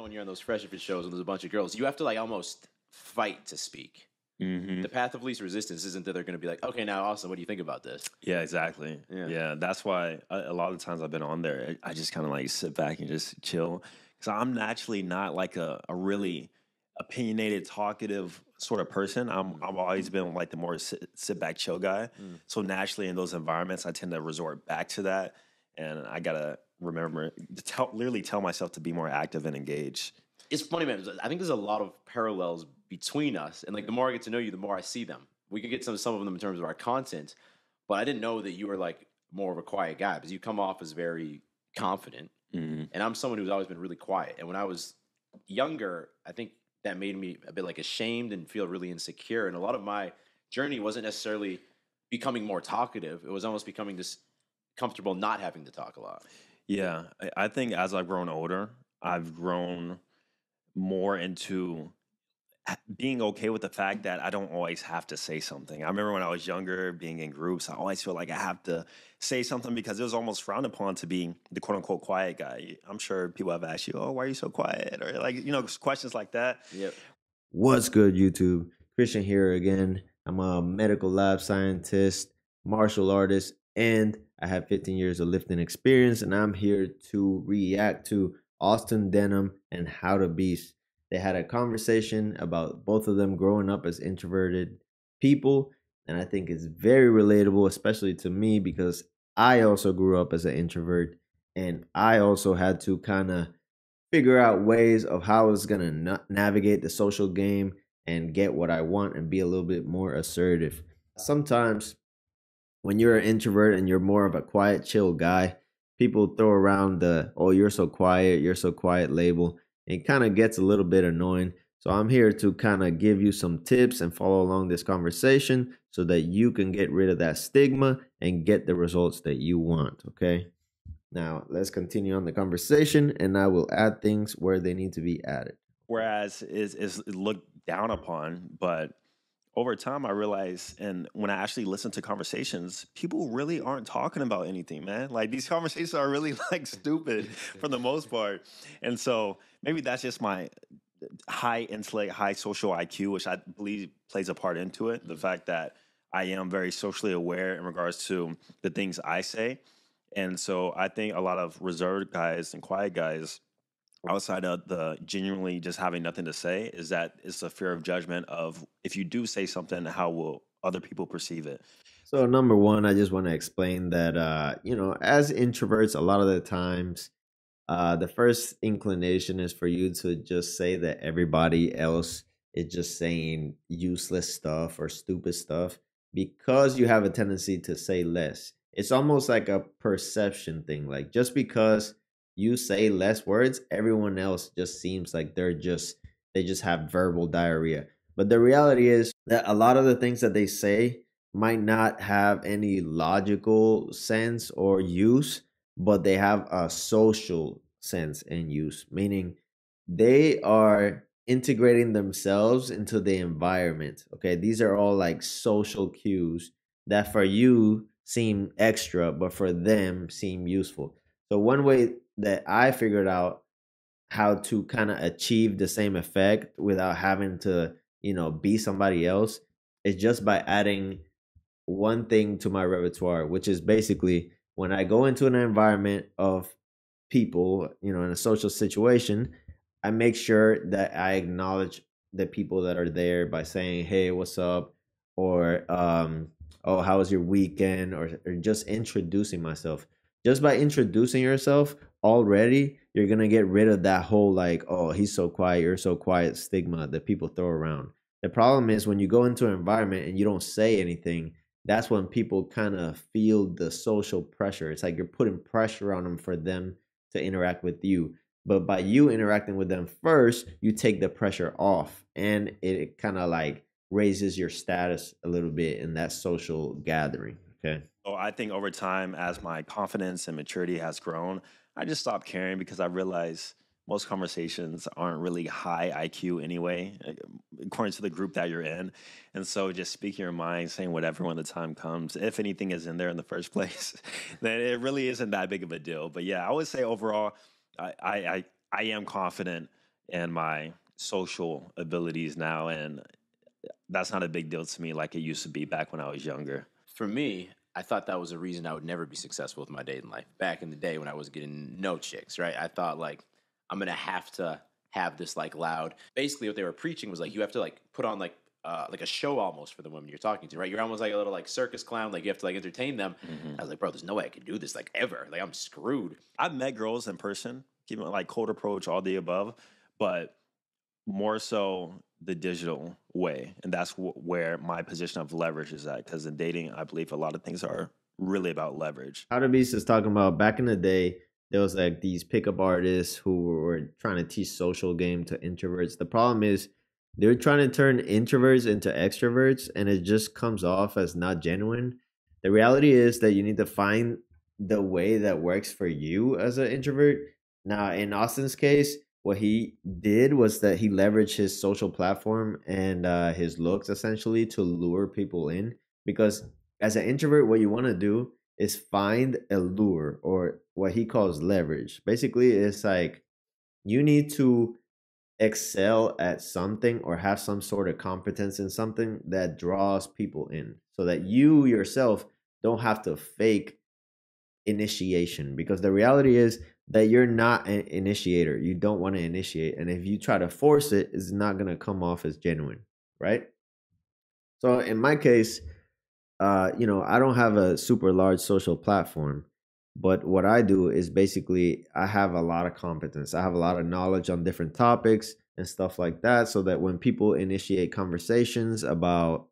when you're on those Fresh Fit shows and there's a bunch of girls, you have to like almost fight to speak. Hmm. The path of least resistance isn't that they're going to be like, okay, now, Austin, what do you think about this? Yeah, exactly. Yeah. Yeah, that's why a lot of times I've been on there, I just kind of like sit back and just chill. Because I'm naturally not like a really opinionated, talkative sort of person. I've always been like the more sit back, chill guy. Mm. So naturally, in those environments, I tend to resort back to that, and I gotta remember to literally tell myself to be more active and engaged. It's funny, man. I think there's a lot of parallels between us, and like the more I get to know you, the more I see them. We could get some of them in terms of our content, but I didn't know that you were like more of a quiet guy because you come off as very confident, Hmm. and I'm someone who's always been really quiet. And when I was younger, I think that made me a bit like ashamed and feel really insecure. And a lot of my journey wasn't necessarily becoming more talkative; it was almost becoming just comfortable not having to talk a lot. Yeah, I think as I've grown older, I've grown more into being okay with the fact that I don't always have to say something. I remember when I was younger, being in groups, I always feel like I have to say something because it was almost frowned upon to be the quote unquote quiet guy. I'm sure people have asked you, "Oh, why are you so quiet?" Or like, questions like that. Yep. What's good, YouTube? Christian here again. I'm a medical lab scientist, martial artist, and I have 15 years of lifting experience. And I'm here to react to Austin Dunham and How to Beast. They had a conversation about both of them growing up as introverted people. And I think it's very relatable, especially to me, because I also grew up as an introvert. And I also had to kind of figure out ways of how I was going to navigate the social game and get what I want and be a little bit more assertive. Sometimes when you're an introvert and you're more of a quiet, chill guy, people throw around the, oh, you're so quiet label. It kind of gets a little bit annoying. So I'm here to kind of give you some tips and follow along this conversation so that you can get rid of that stigma and get the results that you want. Okay. Now, let's continue on the conversation, and I will add things where they need to be added. Whereas is looked down upon, but over time I realized, and when I actually listen to conversations, people really aren't talking about anything, man. Like these conversations are really like stupid for the most part. And so maybe that's just my high intellect, high social IQ, which I believe plays a part into it. The fact that I am very socially aware in regards to the things I say. And so I think a lot of reserved guys and quiet guys, outside of the genuinely just having nothing to say, is that it's a fear of judgment of if you do say something, how will other people perceive it? So, number one, I just want to explain that, as introverts, a lot of the times, the first inclination is for you to just say that everybody else is just saying useless stuff or stupid stuff because you have a tendency to say less. It's almost like a perception thing. Like just because you say less words, everyone else just seems like they just have verbal diarrhea. But the reality is that a lot of the things that they say might not have any logical sense or use, but they have a social sense and use, meaning they are integrating themselves into the environment. Okay, these are all like social cues that for you seem extra, but for them seem useful. So, one way that I figured out how to kind of achieve the same effect without having to, be somebody else is just by adding one thing to my repertoire, which is basically when I go into an environment of people, in a social situation, I make sure that I acknowledge the people that are there by saying, "Hey, what's up?" or "Oh, how was your weekend?" or just introducing myself. Just by introducing yourself, already you're gonna get rid of that whole like, "Oh, he's so quiet, you're so quiet" stigma that people throw around. The problem is when you go into an environment and you don't say anything, that's when people kind of feel the social pressure. It's like you're putting pressure on them for them to interact with you. But by you interacting with them first, you take the pressure off and it kind of like raises your status a little bit in that social gathering. Okay. So I think over time, as my confidence and maturity has grown, I just stopped caring because I realized most conversations aren't really high IQ anyway, according to the group that you're in. And so just speaking your mind, saying whatever when the time comes, if anything is in there in the first place, then it really isn't that big of a deal. But yeah, I would say overall, I am confident and my social abilities now, and that's not a big deal to me like it used to be back when I was younger. For me, I thought that was a reason I would never be successful with my dating life. Back in the day when I was getting no chicks, right? I thought like I'm gonna have to have this like loud. Basically, what they were preaching was like you have to like put on like a show almost for the women you're talking to, right? You're almost like a little like circus clown, like you have to like entertain them. I was like, bro, there's no way I can do this like ever. Like I'm screwed. I've met girls in person, keeping like cold approach, all the above, but more so the digital way, and that's where my position of leverage is at. Because in dating, I believe a lot of things are really about leverage. How the Beast is talking about back in the day, there was like these pickup artists who were trying to teach social game to introverts. The problem is they're trying to turn introverts into extroverts, and it just comes off as not genuine. The reality is that you need to find the way that works for you as an introvert. Now, in Austin's case, what he did was that he leveraged his social platform and his looks essentially to lure people in. Because as an introvert, what you want to do is find a lure, or what he calls leverage. Basically, it's like you need to excel at something or have some sort of competence in something that draws people in, so that you yourself don't have to fake initiation. Because the reality is that you're not an initiator. You don't want to initiate, and if you try to force it, it's not going to come off as genuine, right? So in my case, I don't have a super large social platform, but what I do is basically I have a lot of competence. I have a lot of knowledge on different topics and stuff like that, so that when people initiate conversations about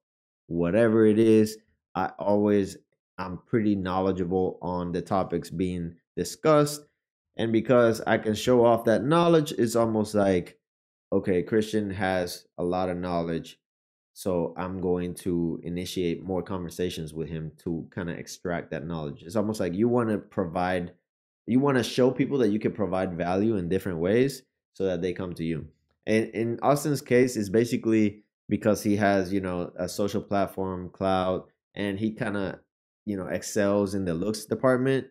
whatever it is, I'm pretty knowledgeable on the topics being discussed. And because I can show off that knowledge, it's almost like, okay, Christian has a lot of knowledge, so I'm going to initiate more conversations with him to kind of extract that knowledge. It's almost like you want to show people that you can provide value in different ways so that they come to you. And in Austin's case, it's basically because he has, a social platform, cloud, and he kind of, excels in the looks department.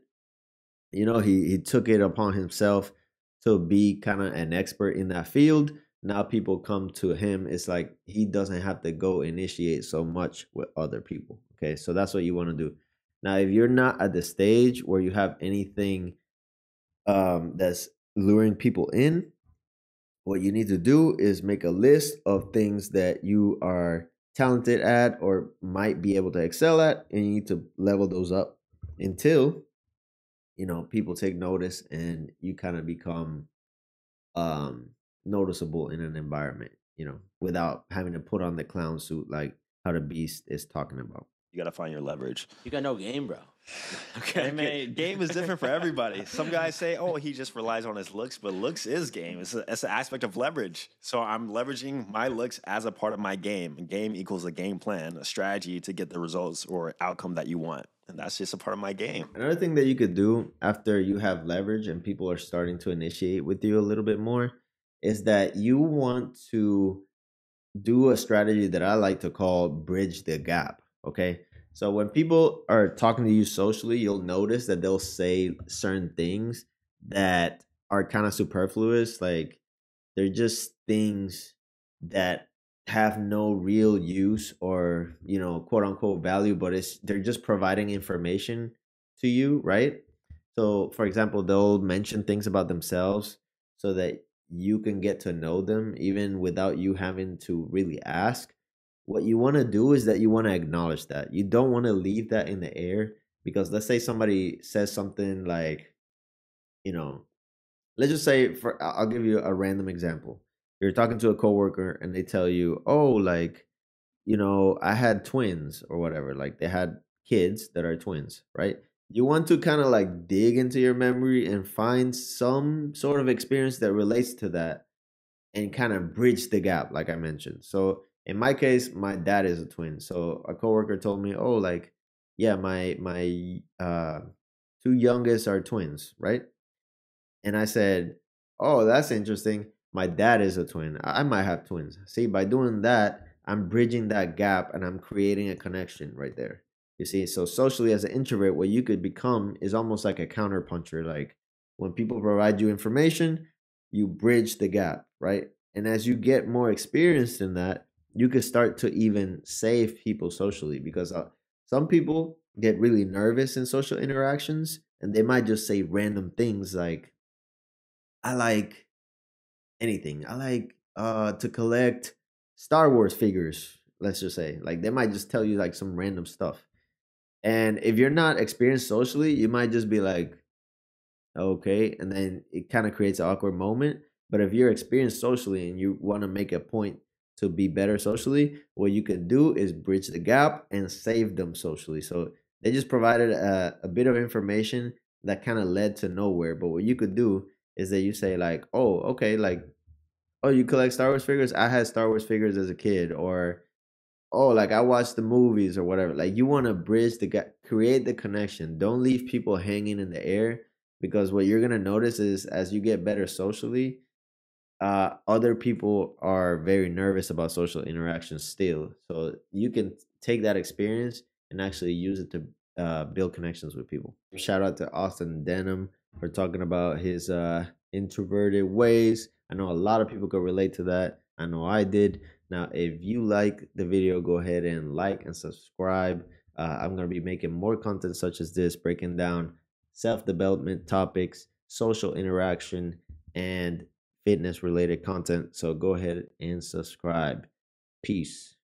He took it upon himself to be kind of an expert in that field. Now people come to him. It's like he doesn't have to go initiate so much with other people. Okay, so that's what you want to do. Now, if you're not at the stage where you have anything that's luring people in, what you need to do is make a list of things that you are talented at or might be able to excel at, and you need to level those up until people take notice and you kind of become noticeable in an environment, without having to put on the clown suit like how the Beast is talking about. You got to find your leverage. You got no game, bro. Okay, man, game is different for everybody. Some guys say, "Oh, he just relies on his looks," but looks is game. It's an aspect of leverage. So I'm leveraging my looks as a part of my game. A game equals a game plan, a strategy to get the results or outcome that you want, and that's just a part of my game. Another thing that you could do after you have leverage and people are starting to initiate with you a little bit more is that you want to do a strategy that I like to call bridge the gap. Okay. So when people are talking to you socially, you'll notice that they'll say certain things that are kind of superfluous. Like they're just things that have no real use or, quote unquote value, but they're just providing information to you, right? So for example, they'll mention things about themselves so that you can get to know them even without you having to really ask. What you want to do is that you want to acknowledge that. You don't want to leave that in the air, because let's say somebody says something like, you know, let's just say, I'll give you a random example. You're talking to a coworker and they tell you, "Oh, like, I had twins," or whatever. Like they had kids that are twins, right? You want to kind of like dig into your memory and find some sort of experience that relates to that and kind of bridge the gap, like I mentioned. So in my case, my dad is a twin. So a coworker told me, "Oh, like, yeah, my two youngest are twins, right?" And I said, "Oh, that's interesting. My dad is a twin. I might have twins." See, by doing that, I'm bridging that gap and I'm creating a connection right there. You see, so socially as an introvert, what you could become is almost like a counterpuncher. Like when people provide you information, you bridge the gap, right? And as you get more experienced in that, you can start to even save people socially because some people get really nervous in social interactions and they might just say random things like, I like anything. I like to collect Star Wars figures, let's just say. Like they might just tell you like some random stuff. And if you're not experienced socially, you might just be like, okay, and then it kind of creates an awkward moment. But if you're experienced socially and you want to make a point to be better socially, what you could do is bridge the gap and save them socially. So they just provided a bit of information that kind of led to nowhere. But what you could do is that you say like, oh, okay, like, oh, you collect Star Wars figures? I had Star Wars figures as a kid, or oh, like I watched the movies or whatever. Like you want to bridge the gap, create the connection. Don't leave people hanging in the air because what you're gonna notice is as you get better socially, other people are very nervous about social interactions still. So you can take that experience and actually use it to build connections with people. Shout out to Austin Denham for talking about his introverted ways. I know a lot of people could relate to that. I know I did. Now, if you like the video, go ahead and like and subscribe. I'm going to be making more content such as this, breaking down self development topics, social interaction, and fitness related content. So go ahead and subscribe. Peace.